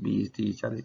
20-30-40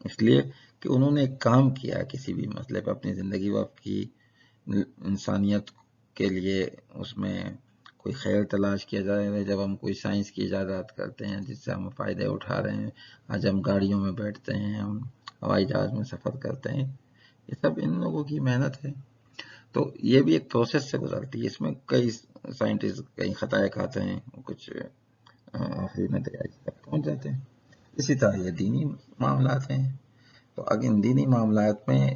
اس لیے کہ انہوں نے ایک کام کیا کسی بھی مسئلے پہ اپنی زندگی وقف کی، انسانیت کے لیے اس میں کوئی خیر تلاش کیا جا رہا ہے۔ جب ہم کوئی سائنس کی ایجادات کرتے ہیں جس سے ہم فائدے اٹھا رہے ہیں، آج ہم گاڑیوں میں بیٹھتے ہیں، ہم ہوائی جہاز میں سفر کرتے ہیں، یہ سب ان لوگوں کی محنت ہے۔ تو یہ بھی ایک پروسیس سے گزرتی ہے، اس میں کئی سائنٹسٹ کئی خطائیں کھاتے ہیں، کچھ آخری نتائج تک پہنچ جاتے ہیں۔ اسی طرح یہ دینی معاملات ہیں، تو اگر ان دینی معاملات میں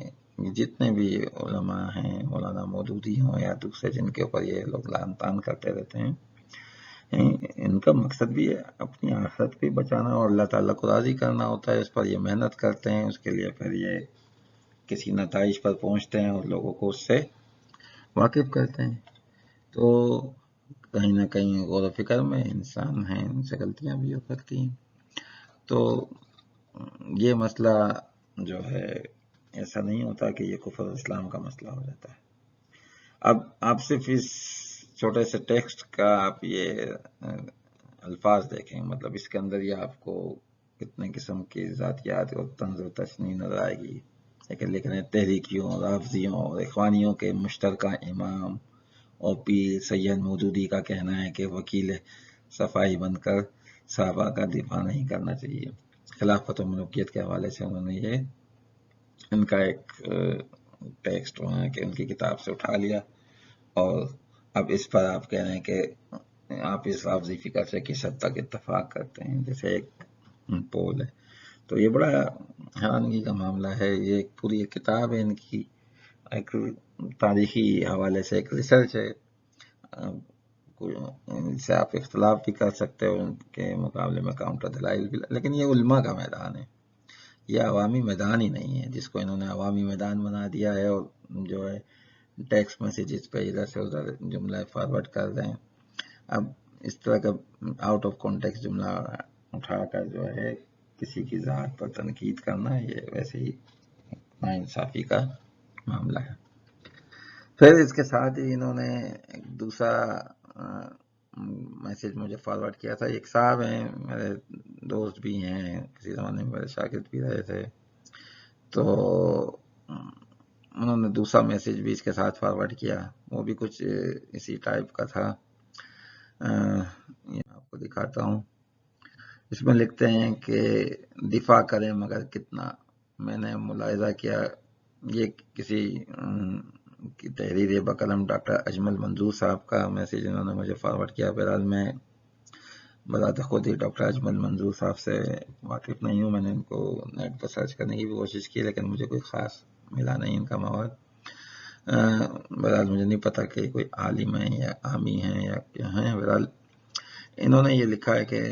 جتنے بھی علماء ہیں، مولانا مودودی ہوں یا دوسرے جن کے اوپر یہ لوگ لعن طعن کرتے رہتے ہیں، ان کا مقصد بھی ہے اپنی آخرت بھی بچانا اور اللہ تعالیٰ کو راضی کرنا ہوتا ہے، اس پر یہ محنت کرتے ہیں، اس کے لیے پھر یہ کسی نتائج پر پہنچتے ہیں اور لوگوں کو اس سے واقف کرتے ہیں۔ تو کہیں نہ کہیں غور و فکر میں انسان ہیں، ان سے غلطیاں بھی ہو سکتی ہیں۔ تو یہ مسئلہ جو ہے ایسا نہیں ہوتا کہ یہ کفر اسلام کا مسئلہ ہو جاتا ہے۔ اب آپ صرف اس چھوٹے سے ٹیکسٹ کا آپ یہ الفاظ دیکھیں، مطلب اس کے اندر یہ آپ کو کتنے قسم کی ذاتیات اور طنز و تشنیع نظر آئے گی، لیکن لکھ رہے ہیں تحریکیوں، رافضیوں اور اخوانیوں کے مشترکہ امام اور پیر سید مودودی کا کہنا ہے کہ وکیل صفائی بن کر صحابہ کا دفاع نہیں کرنا چاہیے۔ خلافت و ملوکیت کے حوالے سے انہوں نے یہ ان کا ایک ٹیکسٹ کہ ان کی کتاب سے اٹھا لیا، اور اب اس پر آپ کہہ رہے ہیں کہ آپ اس رافضی فکر سے کس حد تک اتفاق کرتے ہیں، جیسے ایک پول ہے۔ تو یہ بڑا حیرانگی کا معاملہ ہے، یہ ایک پوری ایک کتاب ہے ان کی، ایک تاریخی حوالے سے ایک ریسرچ ہے، ان سے آپ اختلاف بھی کر سکتے ہو، ان کے مقابلے میں کاؤنٹر دلائل بھی، لیکن یہ علماء کا میدان ہے، یہ عوامی میدان ہی نہیں ہے جس کو انہوں نے عوامی میدان بنا دیا ہے، اور جو ہے ٹیکسٹ میسیجز پہ ادھر سے ادھر جملہ فارورڈ کر دیں۔ اب اس طرح کا آؤٹ آف کانٹیکس جملہ اٹھا کر جو ہے کسی کی ذات پر تنقید کرنا، یہ ویسے ہی ناانصافی کا معاملہ ہے۔ پھر اس کے ساتھ ہی انہوں نے ایک دوسرا میسیج مجھے فارورڈ کیا تھا، ایک صاحب ہیں میرے دوست بھی ہیں، کسی زمانے میں میرے شاگرد بھی رہے تھے، تو انہوں نے دوسرا میسیج بھی اس کے ساتھ فارورڈ کیا، وہ بھی کچھ اسی ٹائپ کا تھا، یہ آپ کو دکھاتا ہوں۔ اس میں لکھتے ہیں کہ دفاع کریں مگر کتنا، میں نے ملاحظہ کیا، یہ کسی کی تحریر بقلم ڈاکٹر اجمل منظور صاحب کا میسیج انہوں نے مجھے فارورڈ کیا۔ بہرحال میں بذات خود ہی ڈاکٹر اجمل منظور صاحب سے واقف نہیں ہوں، میں نے ان کو نیٹ پر سرچ کرنے کی بھی کوشش کی لیکن مجھے کوئی خاص ملا نہیں ان کا مواد۔ بہرحال مجھے نہیں پتا کہ کوئی عالم ہیں یا عامی ہیں یا کیا ہیں۔ بہرحال انہوں نے یہ لکھا ہے کہ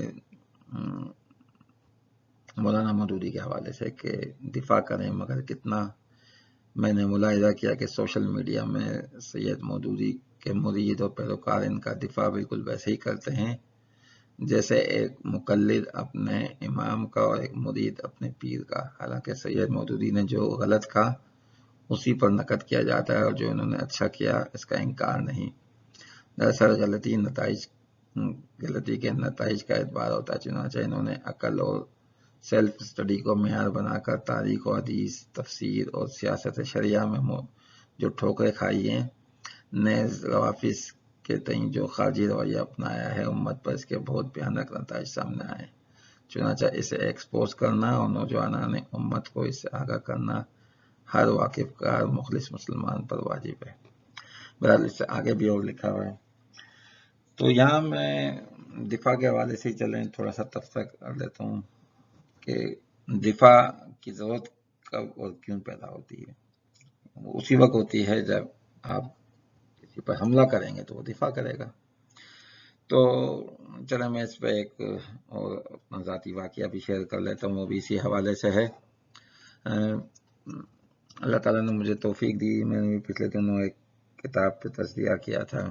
مولانا مودودی کے حوالے سے کہ دفاع کریں مگر کتنا، میں نے ملاحظہ کیا کہ سوشل میڈیا میں سید مودودی کے مرید اور پیروکار ان کا دفاع بالکل ویسے ہی کرتے ہیں جیسے ایک مقلد اپنے امام کا اور ایک مرید اپنے پیر کا، حالانکہ سید مودودی نے جو غلط کہا اسی پر نقد کیا جاتا ہے اور جو انہوں نے اچھا کیا اس کا انکار نہیں۔ دراصل غلطی کے نتائج کا اعتبار ہوتا ہے، چنانچہ انہوں نے عقل اور سیلف اسٹڈی کو معیار بنا کر تاریخ و حدیث، تفسیر اور سیاست شرعیہ میں جو ٹھوکریں کھائی ہیں، نیز روافظ کے تئیں جو خارجی رویہ اپنایا ہے، امت پر اس کے بہت بھیانک نتائج سامنے آئے ہیں۔ چنانچہ اسے ایکسپوز کرنا اور نوجوانان امت کو اس سے آگاہ کرنا ہر واقف کار مخلص مسلمان پر واجب ہے۔ بہرحال اس سے آگے بھی اور لکھا ہوا ہے۔ تو یہاں میں دفاع کے حوالے سے ہی چلیں تھوڑا سا تبصرہ کر دیتا ہوں کہ دفاع کی ضرورت کب اور کیوں پیدا ہوتی ہے۔ اسی وقت ہوتی ہے جب آپ کسی پر حملہ کریں گے تو وہ دفاع کرے گا۔ تو چلیں میں اس پہ ایک اور اپنا ذاتی واقعہ بھی شیئر کر لیتا ہوں، وہ بھی اسی حوالے سے ہے۔ اللہ تعالیٰ نے مجھے توفیق دی، میں نے پچھلے دنوں ایک کتاب پہ تجزیہ کیا تھا،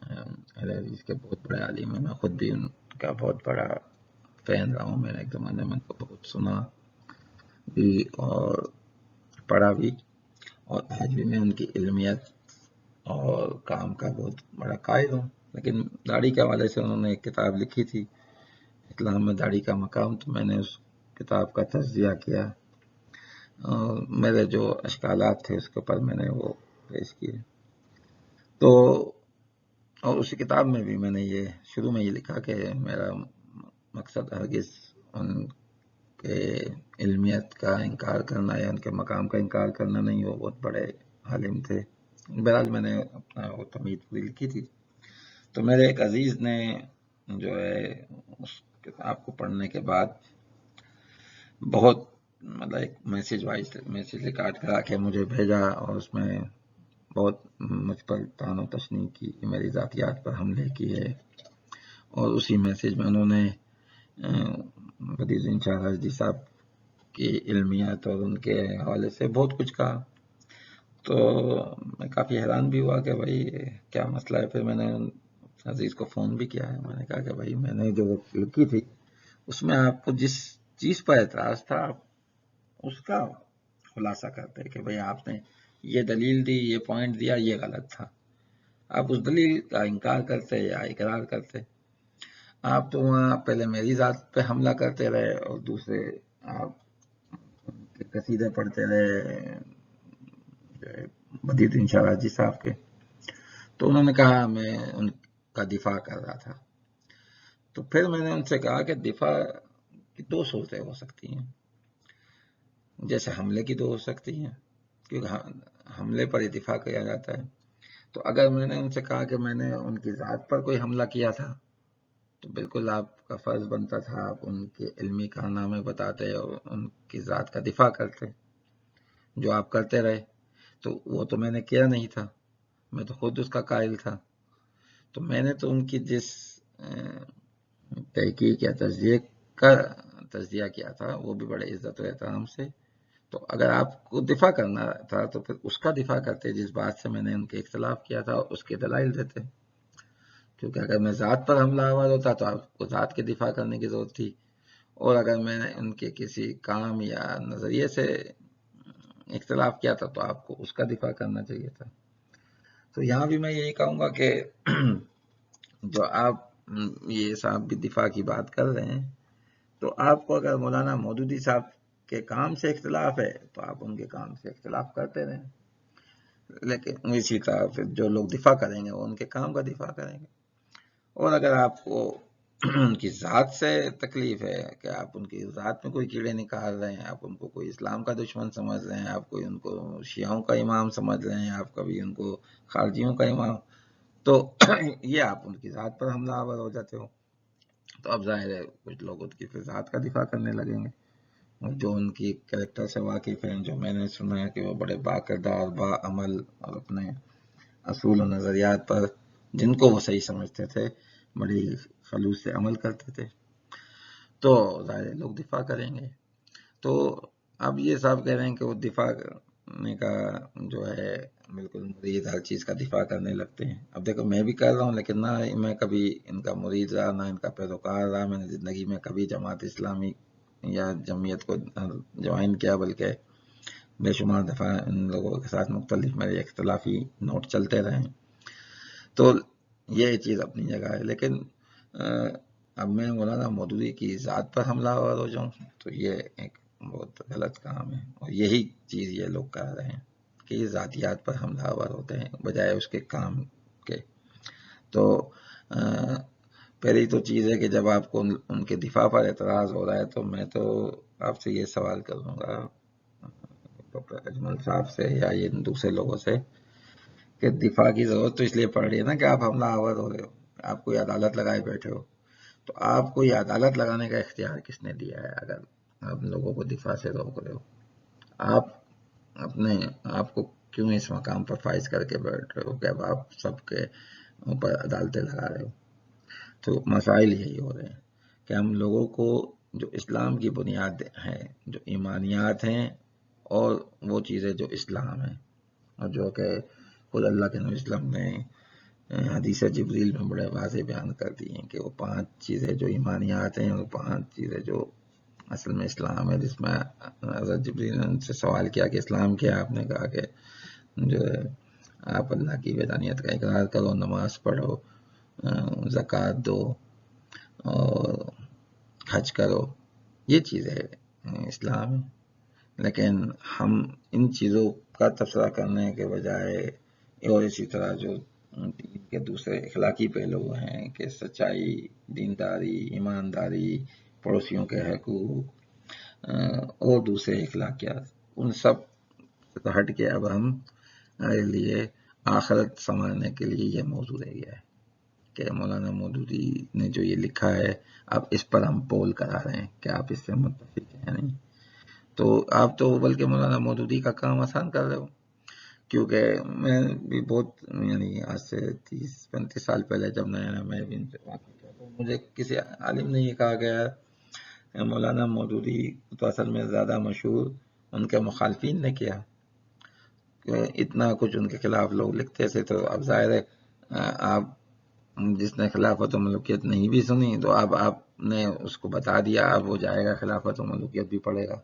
اہل حدیث کے بہت بڑے عالم ہیں، میں خود بھی ان کا بہت بڑا فین رہا ہوں، میں نے ایک زمانے میں ان کو بہت سنا بھی اور پڑھا بھی، اور آج بھی میں ان کی علمیت اور کام کا بہت بڑا قائل ہوں۔ لیکن داڑھی کے حوالے سے انہوں نے ایک کتاب لکھی تھی، اسلام میں داڑھی کا مقام، تو میں نے اس کتاب کا تجزیہ کیا میرے جو اشکالات تھے اس کے اوپر میں نے وہ پیش کیے. تو اور اسی کتاب میں بھی میں نے یہ شروع میں یہ لکھا کہ میرا مقصد ہرگز ان کے علمیت کا انکار کرنا یا ان کے مقام کا انکار کرنا نہیں. وہ بہت بڑے عالم تھے. بہرحال میں نے اپنا وہ تمہید پوری لکھی تھی. تو میرے ایک عزیز نے جو ہے اس کتاب کو پڑھنے کے بعد بہت مطلب ایک میسیج ریکارڈ کرا کے مجھے بھیجا اور اس میں بہت مجھ پر طعن و تشنیع کی، میری ذاتیات پر حملے کیے. اور اسی میسیج میں انہوں نے بدیع الدین شاہ راشدی صاحب کی علمیت اور ان کے حوالے سے بہت کچھ کہا. تو میں کافی حیران بھی ہوا کہ بھائی کیا مسئلہ ہے. پھر میں نے عزیز کو فون بھی کیا ہے. میں نے کہا کہ بھائی میں نے جو لکھی تھی اس میں آپ کو جس چیز پر اعتراض تھا اس کا خلاصہ کرتے کہ بھائی آپ نے یہ دلیل دی، یہ پوائنٹ دیا، یہ غلط تھا. آپ اس دلیل کا انکار کرتے یا اقرار کرتے. آپ تو وہاں پہلے میری ذات پہ حملہ کرتے رہے اور دوسرے آپ قصیدے پڑھتے رہے بدیع الدین شاہ راشدی صاحب کے. تو انہوں نے کہا میں ان کا دفاع کر رہا تھا. تو پھر میں نے ان سے کہا کہ دفاع کی دو صورتیں ہو سکتی ہیں. جیسے حملے کی دو ہو سکتی ہیں کیونکہ حملے پر ہی دفاع کیا جاتا ہے. تو اگر میں نے ان سے کہا کہ میں نے ان کی ذات پر کوئی حملہ کیا تھا تو بالکل آپ کا فرض بنتا تھا آپ ان کے علمی کارنامے بتاتے اور ان کی ذات کا دفاع کرتے، جو آپ کرتے رہے. تو وہ تو میں نے کیا نہیں تھا، میں تو خود اس کا قائل تھا. تو میں نے تو ان کی جس تحقیق یا تجزیہ کیا تھا وہ بھی بڑے عزت و احترام سے. تو اگر آپ کو دفاع کرنا تھا تو پھر اس کا دفاع کرتے جس بات سے میں نے ان کے اختلاف کیا تھا، اس کے دلائل دیتے. کیونکہ اگر میں ذات پر حملہ آور ہوتا تو آپ کو ذات کے دفاع کرنے کی ضرورت تھی، اور اگر میں نے ان کے کسی کام یا نظریے سے اختلاف کیا تھا تو آپ کو اس کا دفاع کرنا چاہیے تھا. تو یہاں بھی میں یہی کہوں گا کہ جو آپ یہ صاحب بھی دفاع کی بات کر رہے ہیں تو آپ کو اگر مولانا مودودی صاحب کے کام سے اختلاف ہے تو آپ ان کے کام سے اختلاف کرتے رہیں، لیکن اسی طرح پھر جو لوگ دفاع کریں گے وہ ان کے کام کا دفاع کریں گے. اور اگر آپ کو ان کی ذات سے تکلیف ہے کہ آپ ان کی ذات میں کوئی کیڑے نکال رہے ہیں، آپ ان کو کوئی اسلام کا دشمن سمجھ رہے ہیں، آپ کوئی ان کو شیعوں کا امام سمجھ رہے ہیں، آپ کبھی ان کو خارجیوں کا امام، تو یہ آپ ان کی ذات پر حملہ آور ہو جاتے ہو. تو اب ظاہر ہے کچھ لوگ ان کی ذات کا دفاع کرنے لگیں گے. جو ان کی کریکٹر سے واقف ہیں، جو میں نے سنا ہے کہ وہ بڑے با کردار، با عمل اور اپنے اصول و نظریات پر جن کو وہ صحیح سمجھتے تھے بڑی خلوص سے عمل کرتے تھے، تو ظاہر لوگ دفاع کریں گے. تو اب یہ صاحب کہہ رہے ہیں کہ وہ دفاع کرنے کا جو ہے بالکل مرید ہر چیز کا دفاع کرنے لگتے ہیں. اب دیکھو میں بھی کر رہا ہوں، لیکن نہ میں کبھی ان کا مرید رہا نہ ان کا پیروکار رہا. میں نے زندگی میں کبھی جماعت اسلامی یا جمعیت کو جوائن کیا، بلکہ بے شمار دفعہ ان لوگوں کے ساتھ مختلف میرے اختلافی نوٹ چلتے رہے. تو یہ چیز اپنی جگہ ہے، لیکن اب میں مولانا مودودی کی ذات پر حملہ آور ہو جاؤں تو یہ ایک بہت غلط کام ہے. اور یہی چیز یہ لوگ کر رہے ہیں کہ یہ ذاتیات پر حملہ آور ہوتے ہیں بجائے اس کے کام کے. تو پہلی تو چیز ہے کہ جب آپ کو ان کے دفاع پر اعتراض ہو رہا ہے تو میں تو آپ سے یہ سوال کروں گا ڈاکٹر اجمل صاحب سے یا یہ دوسرے لوگوں سے کہ دفاع کی ضرورت تو اس لیے پڑ رہی ہے نا کہ آپ حملہ آور ہو رہے ہو، آپ کوئی عدالت لگائے بیٹھے ہو. تو آپ کو یہ عدالت لگانے کا اختیار کس نے دیا ہے اگر آپ لوگوں کو دفاع سے روک رہے ہو؟ آپ اپنے آپ کو کیوں اس مقام پر فائز کر کے بیٹھ رہے ہو کہ اب آپ سب کے اوپر عدالتیں لگا رہے ہو؟ تو مسائل یہی ہو رہے ہیں کہ ہم لوگوں کو جو اسلام کی بنیاد ہیں، جو ایمانیات ہیں اور وہ چیزیں جو اسلام ہیں اور جو کہ خود اللہ کے نبی اسلام نے حدیث جبریل میں بڑے واضح بیان کر دی ہیں کہ وہ 5 چیزیں جو ایمانیات ہیں، وہ 5 چیزیں جو اصل میں اسلام ہے. جس میں حضرت جبریل نے ان سے سوال کیا کہ اسلام کیا ہے؟ آپ نے کہا کہ جو ہے آپ اللہ کی وحدانیت کا اقرار کرو، نماز پڑھو، زکوٰۃ دو اور حج کرو. یہ چیزیں اسلام ہے. لیکن ہم ان چیزوں کا تبصرہ کرنے کے بجائے اور اسی طرح جو دین کے دوسرے اخلاقی پہلو ہیں کہ سچائی، دینداری، ایمانداری، پڑوسیوں کے حقوق اور دوسرے اخلاقیات، ان سب سے ہٹ کے اب ہم لیے آخرت سنوارنے کے لیے یہ موضوع رہ گیا ہے کہ مولانا مودودی نے جو یہ لکھا ہے اب اس پر ہم پول کرا رہے ہیں کہ آپ اس سے متفق ہیں یا نہیں. تو آپ تو بلکہ مولانا مودودی کا کام آسان کر رہے ہو، کیونکہ میں بھی بہت یعنی آج سے 30-35 سال پہلے جب نیا میں بھی ان سے واقف تھا تو مجھے کسی عالم نے یہ کہا گیا مولانا مودودی تو اصل میں زیادہ مشہور ان کے مخالفین نے کیا، اتنا کچھ ان کے خلاف لوگ لکھتے تھے. تو اب ظاہر ہے آپ جس نے خلافت و ملوکیت نہیں بھی سنی تو اب آپ نے اس کو بتا دیا، اب وہ جائے گا خلافت و ملوکیت بھی پڑھے گا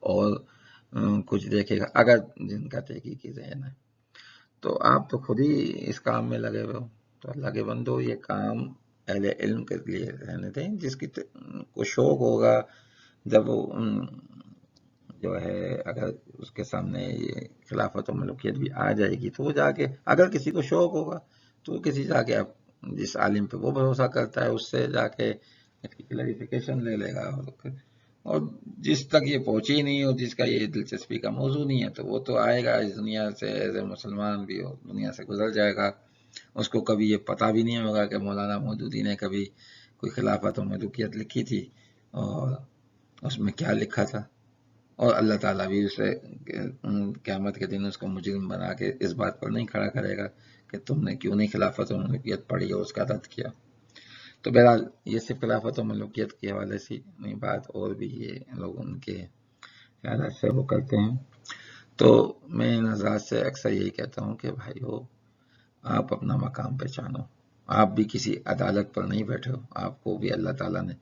اور کچھ دیکھے گا اگر جن کا تحقیقی ذہن ہے. تو آپ تو خود ہی اس کام میں لگے ہوئے ہو. تو اللہ کے بندو، یہ کام اہل علم کے لیے رہنے دیں. جس کی کو شوق ہوگا جب وہ جو ہے اگر اس کے سامنے یہ خلافت و ملوکیت بھی آ جائے گی تو وہ جا کے، اگر کسی کو شوق ہوگا تو کسی جا کے جس عالم پہ وہ بھروسہ کرتا ہے اس سے جا کے اس کی کلیریفیکیشن لے لے گا. اور جس تک یہ پہنچی نہیں اور جس کا یہ دلچسپی کا موضوع نہیں ہے تو وہ تو آئے گا اس دنیا سے ایز اے مسلمان بھی ہو، دنیا سے گزر جائے گا. اس کو کبھی یہ پتہ بھی نہیں ہوگا کہ مولانا مودودی نے کبھی کوئی خلافت و ملوکیت لکھی تھی اور اس میں کیا لکھا تھا. اور اللہ تعالیٰ بھی اسے قیامت کے دن اس کو مجرم بنا کے اس بات پر نہیں کھڑا کرے گا کہ تم نے کیوں نہیں خلافت و ملوکیت پڑھی اور اس کا رد کیا. تو بہرحال یہ صرف خلافت و ملوکیت کے حوالے سے نہیں بات، اور بھی یہ لوگ ان کے خیالات سے وہ کرتے ہیں. تو میں ان حضرات سے اکثر یہی کہتا ہوں کہ بھائیو، آپ اپنا مقام پہچانو. آپ بھی کسی عدالت پر نہیں بیٹھے ہو، آپ کو بھی اللہ تعالیٰ نے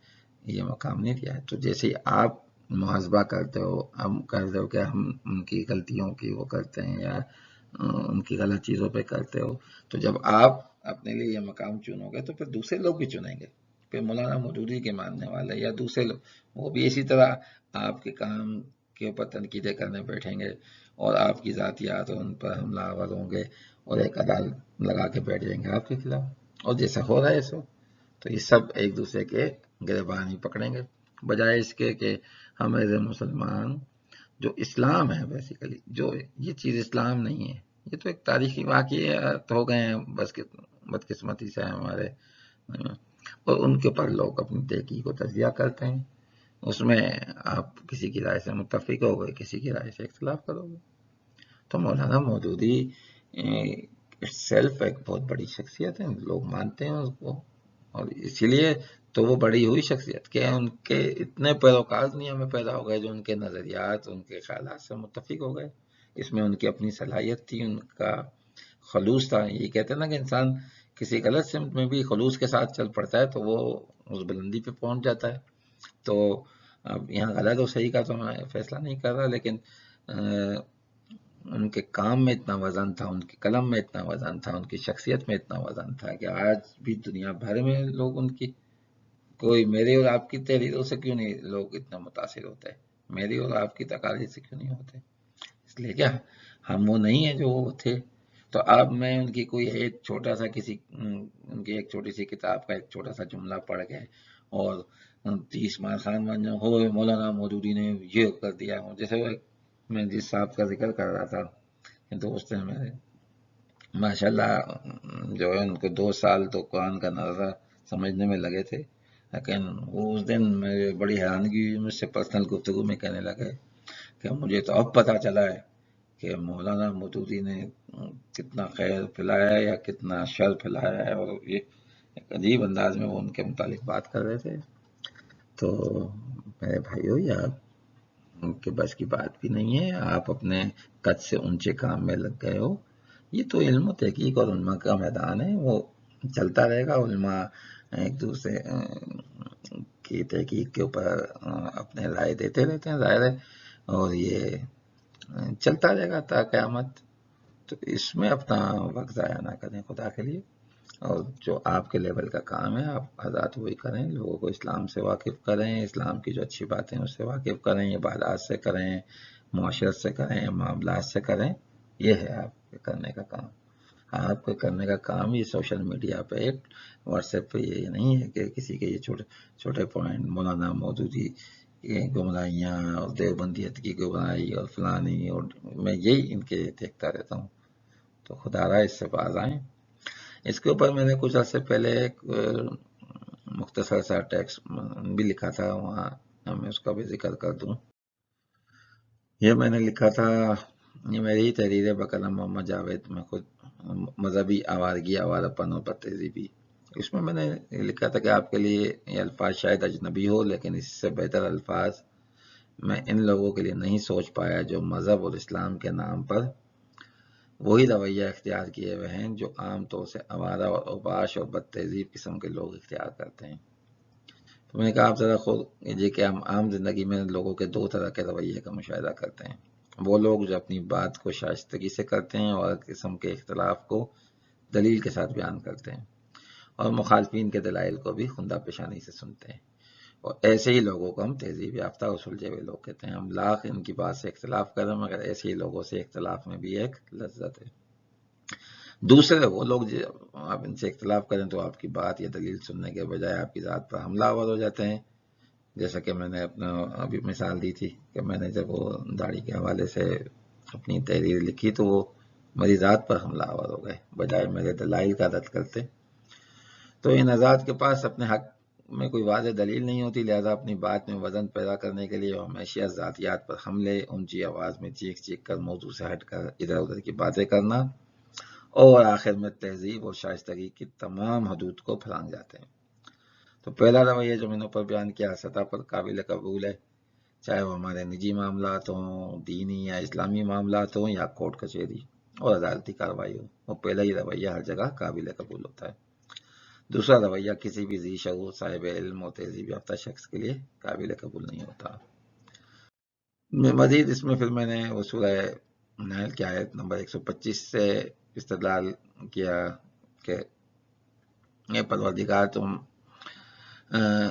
یہ مقام نہیں دیا ہے. تو جیسے ہی آپ محاسبہ کرتے ہو، ہم کرتے ہو کہ ہم ان کی غلطیوں کی وہ کرتے ہیں یا ان کی غلط چیزوں پہ کرتے ہو، تو جب آپ اپنے لیے یہ مقام چنو گے تو پھر دوسرے لوگ بھی چنیں گے. پھر مولانا مودودی کے ماننے والے یا دوسرے لوگ وہ بھی اسی طرح آپ کے کام کے اوپر تنقیدیں کرنے بیٹھیں گے اور آپ کی ذاتیات اور ان پر حملہ آور ہوں گے اور ایک عدالت لگا کے بیٹھ جائیں گے آپ کے خلاف. اور جیسا ہو رہا ہے سو، تو یہ سب ایک دوسرے کے گربان ہی پکڑیں گے، بجائے اس کے کہ ہم ایز اے مسلمان جو اسلام ہے بیسیکلی، جو یہ چیز اسلام نہیں ہے، یہ تو ایک تاریخی واقعات ہو گئے ہیں بس بدقسمتی سے ہمارے، اور ان کے پر لوگ اپنی تحقیق و تجزیہ کرتے ہیں. اس میں آپ کسی کی رائے سے متفق ہو گئے، کسی کی رائے سے اختلاف کرو گے. تو مولانا مودودی سیلف ایک بہت بڑی شخصیت ہے، لوگ مانتے ہیں اس کو، اور اسی لیے تو وہ بڑی ہوئی شخصیت کہ ان کے اتنے پیروکار دنیا میں پیدا ہو گئے جو ان کے نظریات، ان کے خیالات سے متفق ہو گئے. اس میں ان کی اپنی صلاحیت تھی، ان کا خلوص تھا. یہ کہتے ہیں نا کہ انسان کسی غلط سمت میں بھی خلوص کے ساتھ چل پڑتا ہے تو وہ اس بلندی پہ پہنچ جاتا ہے. تو اب یہاں غلط اور صحیح کا تو میں فیصلہ نہیں کر رہا، لیکن ان کے کام میں اتنا وزن تھا، ان کی قلم میں اتنا وزن تھا، ان کی شخصیت میں اتنا وزن تھا کہ آج بھی دنیا بھر میں لوگ ان کی، کوئی میری اور آپ کی تحریروں سے کیوں نہیں لوگ اتنا متاثر ہوتے ہیں، میری اور آپ کی تقاریر سے کیوں نہیں ہوتے؟ اس لیے کیا ہم وہ نہیں ہیں جو وہ تھے. تو اب میں ان کی کوئی ایک چھوٹا سا ان کی ایک چھوٹی سی کتاب کا ایک چھوٹا سا جملہ پڑھ کے اور 30 ماہ خان بن جاؤں، ہو مولانا مودودی نے یہ کر دیا. جیسے وہ میں جس صاحب کا ذکر کر رہا تھا دوست ہیں میرے، ماشاء اللہ جو ہے ان کو 2 سال تو قرآن کا نظر سمجھنے میں لگے تھے، لیکن وہ اس دن میرے بڑی حیرانگی ہوئی، مجھ سے پرسنل گفتگو میں کہنے لگے کہ مجھے تو اب پتہ چلا ہے کہ مولانا مودودی نے کتنا خیر پھیلایا ہے یا کتنا شر پھیلایا ہے. اور یہ ایک عجیب انداز میں وہ ان کے متعلق بات کر رہے تھے. تو میرے بھائیو، یا ان کے بس کی بات بھی نہیں ہے، آپ اپنے قد سے اونچے کام میں لگ گئے ہو. یہ تو علم و تحقیق اور علماء کا میدان ہے، وہ چلتا رہے گا. علماء ایک دوسرے کی تحقیق کے اوپر اپنے رائے دیتے رہتے ہیں، ظاہر ہے، اور یہ چلتا رہے گا تا قیامت. تو اس میں اپنا وقت ضائع نہ کریں خدا کے لیے، اور جو آپ کے لیول کا کام ہے آپ حضرات وہی کریں. لوگوں کو اسلام سے واقف کریں، اسلام کی جو اچھی باتیں ہیں اس سے واقف کریں، عبادات سے کریں، معاشرت سے کریں، معاملات سے کریں، یہ ہے آپ کے کرنے کا کام۔ آپ کے کرنے کا کام یہ سوشل میڈیا پہ، واٹس ایپ پہ یہ نہیں ہے کہ کسی کے یہ چھوٹے چھوٹے پوائنٹ، مولانا مودودی گمراہیاں اور دیوبندیت کی گمراہی اور فلانی، اور میں یہی ان کے دیکھتا رہتا ہوں، تو خدا رہا اس سے باز آئیں۔ اس کے اوپر میں نے کچھ عرصے پہلے ایک مختصر سا ٹیکسٹ بھی لکھا تھا، وہاں میں اس کا بھی ذکر کر دوں۔ یہ میں نے لکھا تھا، یہ میری ہی تحریر ہے بقلم محمد جاوید، میں خود مذہبی آوارگی، آوارہ پن اور بدتہذیبی۔ اس میں نے لکھا تھا کہ آپ کے لیے یہ الفاظ شاید اجنبی ہو، لیکن اس سے بہتر الفاظ میں ان لوگوں کے لیے نہیں سوچ پایا جو مذہب اور اسلام کے نام پر وہی رویہ اختیار کیے ہوئے ہیں جو عام طور سے آوارہ اور اوباش اور بد تہذیب قسم کے لوگ اختیار کرتے ہیں۔ تو میں نے کہا آپ ذرا خود یہ کہ ہم عام زندگی میں لوگوں کے دو طرح کے رویے کا مشاہدہ کرتے ہیں، وہ لوگ جو اپنی بات کو شائستگی سے کرتے ہیں اور ہر قسم کے اختلاف کو دلیل کے ساتھ بیان کرتے ہیں، اور مخالفین کے دلائل کو بھی خندہ پیشانی سے سنتے ہیں، اور ایسے ہی لوگوں کو ہم تہذیب یافتہ اور سلجھے ہوئے لوگ کہتے ہیں۔ ہم لاکھ ان کی بات سے اختلاف کریں مگر ایسے ہی لوگوں سے اختلاف میں بھی ایک لذت ہے۔ دوسرے وہ لوگ جو آپ ان سے اختلاف کریں تو آپ کی بات یا دلیل سننے کے بجائے آپ کی ذات پر حملہ آور ہو جاتے ہیں، جیسا کہ میں نے اپنا ابھی مثال دی تھی کہ میں نے جب وہ داڑھی کے حوالے سے اپنی تحریر لکھی تو وہ میری ذات پر حملہ آور ہو گئے بجائے میرے دلائل کا رد کرتے۔ تو ان حضرات کے پاس اپنے حق میں کوئی واضح دلیل نہیں ہوتی، لہذا اپنی بات میں وزن پیدا کرنے کے لیے وہ ہمیشہ ذاتیات پر حملے، اونچی آواز میں چیخ چیخ کر موضوع سے ہٹ کر ادھر ادھر کی باتیں کرنا، اور آخر میں تہذیب اور شائستگی کی تمام حدود کو پھلانگ جاتے ہیں۔ تو پہلا رویہ جو میں نے اوپر بیان کیا سطح پر قابل قبول ہے، چاہے وہ ہمارے نجی معاملات ہوں، دینی یا اسلامی معاملات ہوں، یا کورٹ کچہری اور عدالتی کارروائی ہو، وہ پہلا ہی رویہ ہر جگہ قابل قبول ہوتا ہے۔ دوسرا رویہ کسی بھی ذی شعور، صاحب علم اور تہذیب یافتہ شخص کے لیے قابل قبول نہیں ہوتا۔ مزید اس میں پھر میں نے وہ سورہ نحل کی آیت نمبر 125 سے استدلال کیا کہ اے پروردگار تم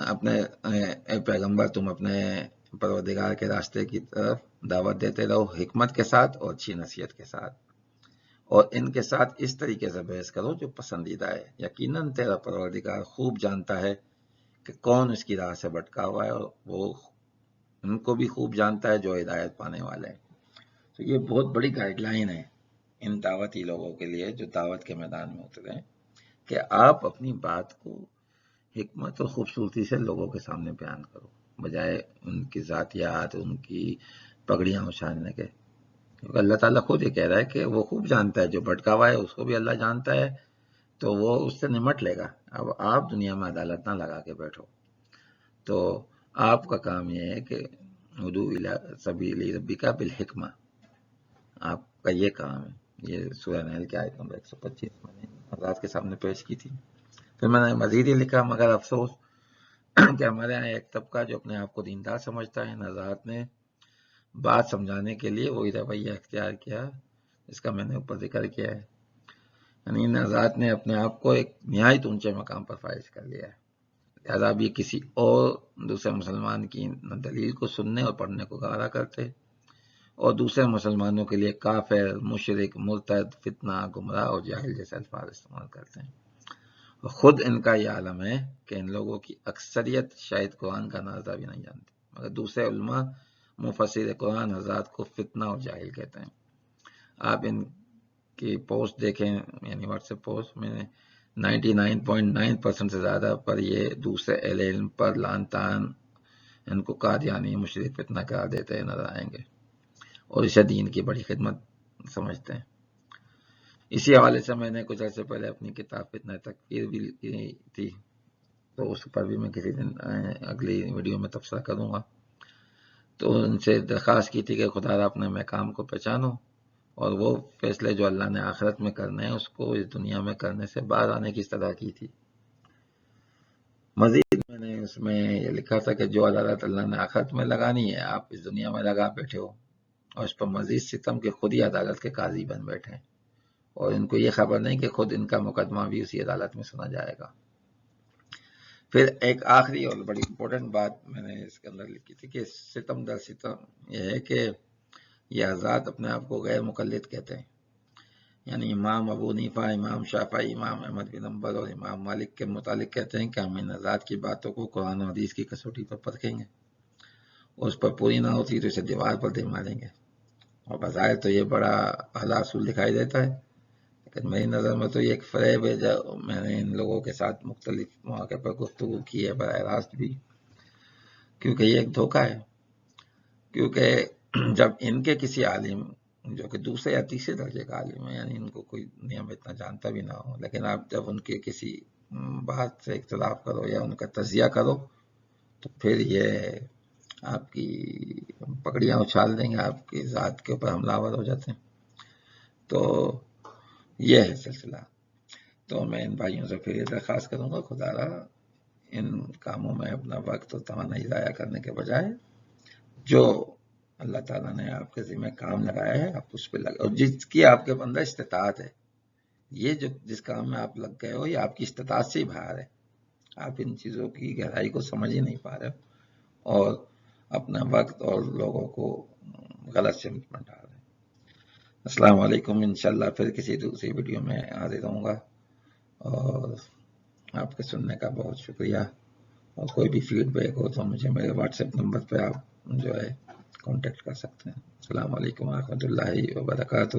اپنے اے پیغمبر تم اپنے پروردگار کے راستے کی طرف دعوت دیتے رہو حکمت کے ساتھ اور اچھی نصیحت کے ساتھ، اور ان کے ساتھ اس طریقے سے بحث کرو جو پسندیدہ ہے۔ یقیناً تیرا پروردگار خوب جانتا ہے کہ کون اس کی راہ سے بھٹکا ہوا ہے، اور وہ ان کو بھی خوب جانتا ہے جو ہدایت پانے والے ہیں۔ تو یہ بہت بڑی گائیڈ لائن ہے ان دعوتی لوگوں کے لیے جو دعوت کے میدان میں اترے ہیں، کہ آپ اپنی بات کو حکمت اور خوبصورتی سے لوگوں کے سامنے بیان کرو بجائے ان کی ذاتیات، ان کی پگڑیاں اچھالنے کے، کیونکہ اللہ تعالیٰ خود یہ کہہ رہا ہے کہ وہ خوب جانتا ہے، جو بھٹکا ہوا ہے اس کو بھی اللہ جانتا ہے، تو وہ اس سے نمٹ لے گا۔ اب آپ دنیا میں عدالت نہ لگا کے بیٹھو، تو آپ کا کام یہ ہے کہ ادعو الی سبیل ربک بالحکمہ، آپ کا یہ کام ہے۔ یہ سورہ نحل کی آیت نمبر 125 میں نے حضرات کے سامنے پیش کی تھی۔ پھر میں نے مزید یہ لکھا، مگر افسوس کہ ہمارے یہاں ایک طبقہ جو اپنے آپ کو دیندار سمجھتا ہے، ان حضرات نے بات سمجھانے کے لیے وہی رویہ اختیار کیا جس کا میں نے اوپر ذکر کیا ہے، یعنی ان حضرات نے اپنے آپ کو ایک نہایت اونچے مقام پر فائز کر لیا ہے، لہذا اب یہ کسی اور دوسرے مسلمان کی نہ دلیل کو سننے اور پڑھنے کو گوارا کرتے، اور دوسرے مسلمانوں کے لیے کافر، مشرک، مرتد، فتنہ، گمراہ اور جاہل جیسے الفاظ استعمال کرتے ہیں۔ خود ان کا یہ عالم ہے کہ ان لوگوں کی اکثریت شاید قرآن کا نازدہ بھی نہیں جانتی، مگر دوسرے علماء مفسر قرآن حضرات کو فتنہ اور جاہل کہتے ہیں۔ آپ ان کی پوسٹ دیکھیں، یعنی واٹس ایپ پوسٹ میں 99.9% سے زیادہ پر یہ دوسرے اہل علم پر لعن طعن، ان کو قادیانی مشرک فتنہ قرار دیتے نظر آئیں گے، اور اسے دین کی بڑی خدمت سمجھتے ہیں۔ اسی حوالے سے میں نے کچھ عرصے پہلے اپنی کتاب فتنہ تکفیر بھی لکھی تھی، تو اس پر بھی میں کسی دن اگلی ویڈیو میں تبصرہ کروں گا۔ تو ان سے درخواست کی تھی کہ خدا را اپنے محکام کو پہچانو، اور وہ فیصلے جو اللہ نے آخرت میں کرنے ہیں اس کو اس دنیا میں کرنے سے باہر آنے کی استدعا کی تھی۔ مزید میں نے اس میں یہ لکھا تھا کہ جو عدالت اللہ نے آخرت میں لگانی ہے آپ اس دنیا میں لگا بیٹھے ہو، اور اس پر مزید ستم کہ خود ہی عدالت کے قاضی بن بیٹھے ہیں، اور ان کو یہ خبر نہیں کہ خود ان کا مقدمہ بھی اسی عدالت میں سنا جائے گا۔ پھر ایک آخری اور بڑی امپورٹنٹ بات میں نے اس کے اندر لکھی تھی کہ ستم در ستم یہ ہے کہ یہ حضرات اپنے آپ کو غیر مقلد کہتے ہیں، یعنی امام ابو حنیفہ، امام شافعی، امام احمد بن حنبل اور امام مالک کے متعلق کہتے ہیں کہ ہم ان حضرات کی باتوں کو قرآن و حدیث کی کسوٹی پر پرکھیں گے، اور اس پر پوری نہ ہوتی تو اسے دیوار پر دے ماریں گے۔ اور بظاہر تو یہ بڑا اعلیٰ اصول دکھائی دیتا ہے، لیکن میری نظر میں تو یہ ایک فریب ہے۔ جو میں نے ان لوگوں کے ساتھ مختلف مواقع پر گفتگو کی ہے براہ راست بھی، کیونکہ یہ ایک دھوکہ ہے۔ کیونکہ جب ان کے کسی عالم جو کہ دوسرے یا تیسرے درجے کا عالم ہے، یعنی ان کو کوئی دنیا میں اتنا جانتا بھی نہ ہو، لیکن آپ جب ان کے کسی بات سے اختلاف کرو یا ان کا تجزیہ کرو تو پھر یہ آپ کی پکڑیاں اچھال دیں گے، آپ کی ذات کے اوپر حملہ آور ہو جاتے ہیں۔ تو یہ ہے سلسلہ۔ تو میں ان بھائیوں سے پھر یہ درخواست کروں گا، خدا را ان کاموں میں اپنا وقت اور توانائی ضائع کرنے کے بجائے جو اللہ تعالیٰ نے آپ کے ذمہ کام لگایا ہے آپ اس پہ لگے، اور جس کی آپ کے اندر استطاعت ہے، یہ جو جس کام میں آپ لگ گئے ہو یہ آپ کی استطاعت سے ہی باہر ہے، آپ ان چیزوں کی گہرائی کو سمجھ ہی نہیں پا رہے اور اپنا وقت اور لوگوں کو غلط سمت میں ڈال رہے ہیں۔ السلام علیکم، انشاءاللہ پھر کسی دوسری ویڈیو میں حاضر ہوں گا، اور آپ کے سننے کا بہت شکریہ۔ اور کوئی بھی فیڈ بیک ہو تو مجھے میرے واٹس ایپ نمبر پہ آپ جو ہے کانٹیکٹ کر سکتے ہیں۔ السلام علیکم ورحمۃ اللہ وبرکاتہ۔